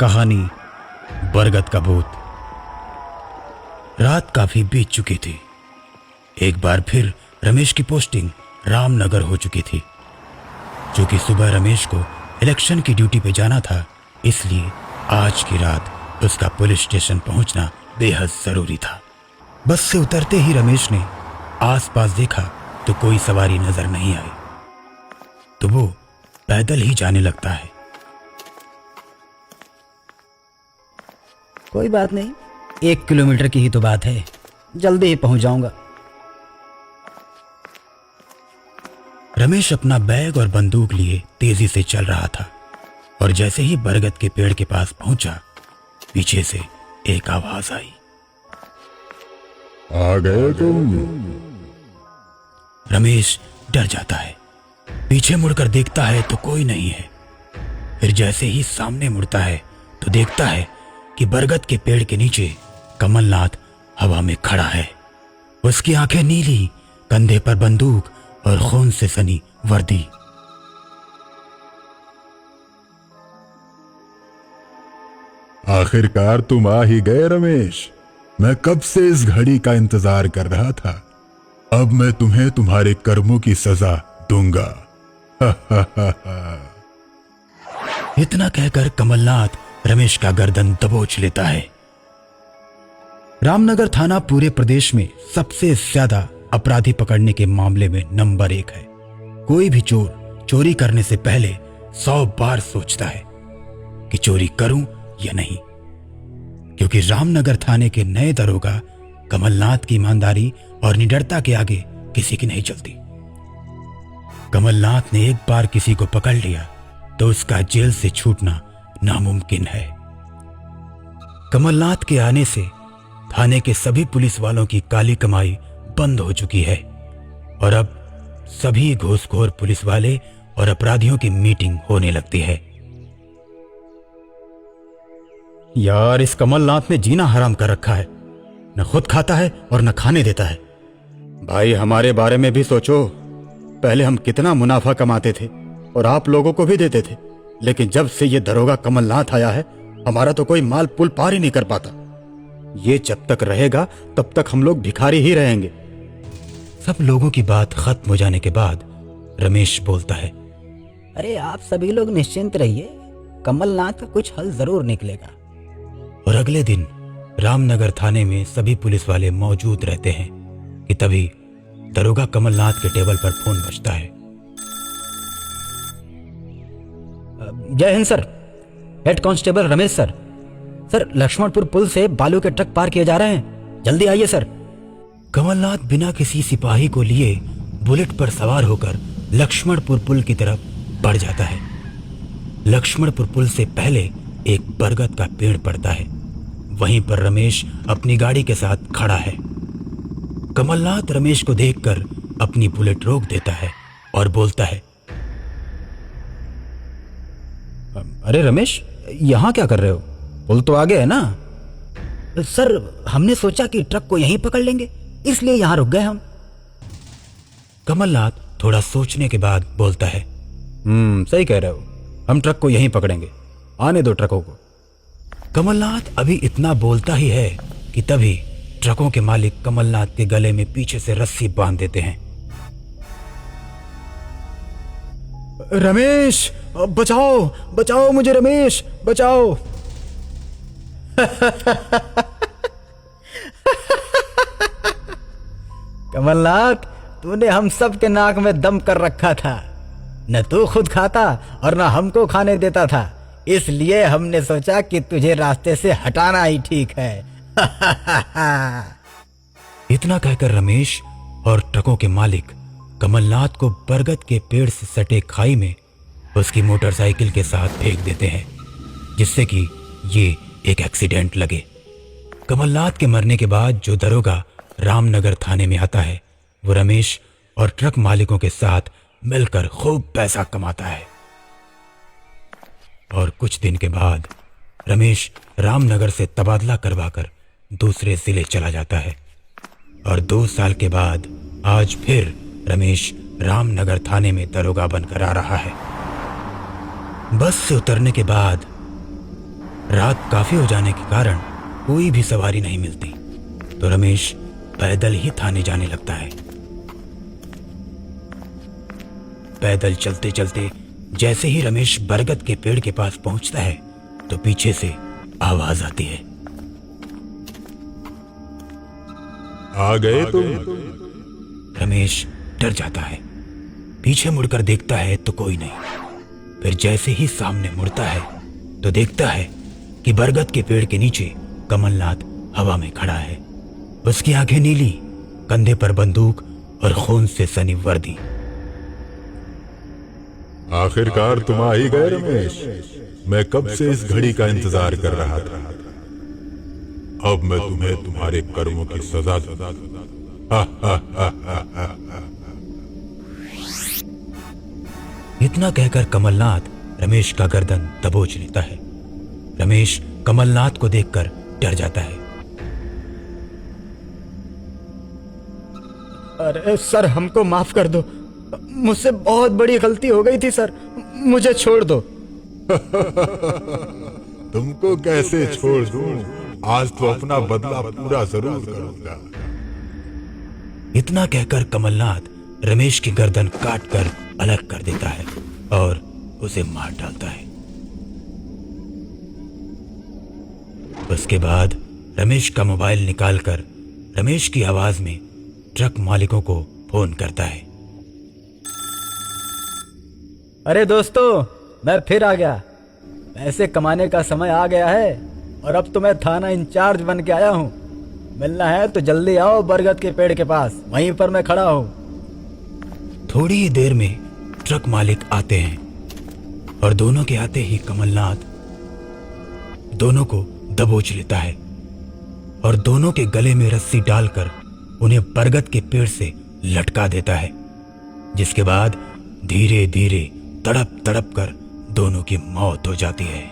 कहानी बरगद का भूत। रात काफी बीत चुकी थी। एक बार फिर रमेश की पोस्टिंग रामनगर हो चुकी थी। क्योंकि सुबह रमेश को इलेक्शन की ड्यूटी पे जाना था, इसलिए आज की रात उसका पुलिस स्टेशन पहुंचना बेहद जरूरी था। बस से उतरते ही रमेश ने आसपास देखा तो कोई सवारी नजर नहीं आई, तो वो पैदल ही जाने लगता है। कोई बात नहीं, 1 किलोमीटर की ही तो बात है, जल्दी ही पहुंच जाऊंगा। रमेश अपना बैग और बंदूक लिए तेजी से चल रहा था और जैसे ही बरगद के पेड़ के पास पहुंचा, पीछे से एक आवाज आई, आ गए तुम। रमेश डर जाता है। पीछे मुड़कर देखता है तो कोई नहीं है। फिर जैसे ही सामने मुड़ता है तो देखता है कि बरगद के पेड़ के नीचे कमलनाथ हवा में खड़ा है। उसकी आंखें नीली, कंधे पर बंदूक और खून से सनी वर्दी। आखिरकार तुम आ ही गए रमेश। मैं कब से इस घड़ी का इंतजार कर रहा था। अब मैं तुम्हें तुम्हारे कर्मों की सजा दूंगा। इतना कहकर कमलनाथ रमेश का गर्दन दबोच लेता है। रामनगर थाना पूरे प्रदेश में सबसे ज्यादा अपराधी पकड़ने के मामले में नंबर 1 है। कोई भी चोर चोरी करने से पहले 100 बार सोचता है कि चोरी करूं या नहीं, क्योंकि रामनगर थाने के नए दरोगा कमलनाथ की ईमानदारी और निडरता के आगे किसी की नहीं चलती। कमलनाथ ने एक बार किसी को पकड़ लिया तो उसका जेल से छूटना नामुमकिन है। कमलनाथ के आने से थाने के सभी पुलिस वालों की काली कमाई बंद हो चुकी है और अब सभी घूसखोर पुलिस वाले और अपराधियों की मीटिंग होने लगती है। यार, इस कमलनाथ ने जीना हराम कर रखा है। न खुद खाता है और न खाने देता है। भाई, हमारे बारे में भी सोचो। पहले हम कितना मुनाफा कमाते थे और आप लोगों को भी देते थे, लेकिन जब से ये दरोगा कमलनाथ आया है, हमारा तो कोई माल पुल पार ही नहीं कर पाता। ये जब तक रहेगा तब तक हम लोग भिखारी ही रहेंगे। सब लोगों की बात खत्म हो जाने के बाद रमेश बोलता है, अरे आप सभी लोग निश्चिंत रहिए, कमलनाथ का कुछ हल जरूर निकलेगा। और अगले दिन रामनगर थाने में सभी पुलिस वाले मौजूद रहते हैं कि तभी दरोगा कमलनाथ के टेबल पर फोन बजता है। Jai Hind sir, head constable Ramesh sir. Sir, Lakshmanpur पुल से बालू के ट्रक पार किए जा रहे हैं, जल्दी आइए सर। कमलनाथ बिना किसी सिपाही को लिए बुलेट पर सवार होकर लक्ष्मणपुर पुल की तरफ बढ़ जाता है। लक्ष्मणपुर पुल से पहले एक बरगद का पेड़ पड़ता है। वहीं पर रमेश अपनी गाड़ी के साथ खड़ा है। कमलनाथ रमेश को देखकर अपनी बुलेट रोक देता है और बोलता है, अरे रमेश, यहाँ क्या कर रहे हो? पुल तो आगे है ना। सर, हमने सोचा कि ट्रक को यहीं पकड़ लेंगे, इसलिए यहाँ रुक गए हम। कमलनाथ थोड़ा सोचने के बाद बोलता है, सही कह रहे हो, हम ट्रक को यहीं पकड़ेंगे, आने दो ट्रकों को। कमलनाथ अभी इतना बोलता ही है कि तभी ट्रकों के मालिक कमलनाथ के गले में पीछे से रस्सी बांध देते हैं। रमेश, बचाओ बचाओ मुझे, रमेश बचाओ। कमलनाथ, तूने हम सब के नाक में दम कर रखा था। न तू खुद खाता और न हमको खाने देता था, इसलिए हमने सोचा कि तुझे रास्ते से हटाना ही ठीक है। इतना कहकर रमेश और ट्रकों के मालिक कमलनाथ को बरगद के पेड़ से सटे खाई में उसकी मोटरसाइकिल के साथ फेंक देते हैं, जिससे कि ये एक एक्सीडेंट लगे। कमलनाथ के मरने के बाद जो दरोगा रामनगर थाने में आता है, वो रमेश और ट्रक मालिकों के साथ मिलकर खूब पैसा कमाता है। और कुछ दिन के बाद रमेश रामनगर से तबादला करवाकर दूसरे जिले चला जाता है और 2 साल के बाद आज फिर रमेश रामनगर थाने में दरोगा बनकर आ रहा है। बस से उतरने के बाद रात काफी हो जाने के कारण कोई भी सवारी नहीं मिलती, तो रमेश पैदल ही थाने जाने लगता है। पैदल चलते चलते जैसे ही रमेश बरगद के पेड़ के पास पहुंचता है तो पीछे से आवाज आती है, आ गए तुम? रमेश डर जाता है। पीछे मुड़कर देखता है तो कोई नहीं। फिर जैसे ही सामने मुड़ता है तो देखता है कि बरगद के पेड़ के नीचे कमलनाथ हवा में खड़ा है। उसकी आंखें नीली, कंधे पर बंदूक और खून से सनी वर्दी। आखिरकार तुम आ ही गए रमेश। मैं कब से इस घड़ी का इंतजार कर रहा था। अब मैं तुम्हें तुम्हारे कर्मों की सजा दूंगा। इतना कहकर कमलनाथ रमेश का गर्दन दबोच लेता है। रमेश कमलनाथ को देखकर डर जाता है। अरे सर, हमको माफ कर दो, मुझसे बहुत बड़ी गलती हो गई थी सर, मुझे छोड़ दो। तुमको कैसे छोड़ दूं? आज तो अपना बदला पूरा जरूर करूंगा। इतना कहकर कमलनाथ रमेश की गर्दन काटकर अलग कर देता है और उसे मार डालता है। उसके बाद रमेश का मोबाइल निकालकर रमेश की आवाज में ट्रक मालिकों को फोन करता है। अरे दोस्तों, मैं फिर आ गया। पैसे कमाने का समय आ गया है और अब तो मैं थाना इंचार्ज बन के आया हूँ। मिलना है तो जल्दी आओ बरगद के पेड़ के पास, वहीं पर मैं खड़ा हूँ। थोड़ी ही देर में ट्रक मालिक आते हैं और दोनों के आते ही कमलनाथ दोनों को दबोच लेता है और दोनों के गले में रस्सी डालकर उन्हें बरगद के पेड़ से लटका देता है, जिसके बाद धीरे धीरे तड़प तड़प कर दोनों की मौत हो जाती है।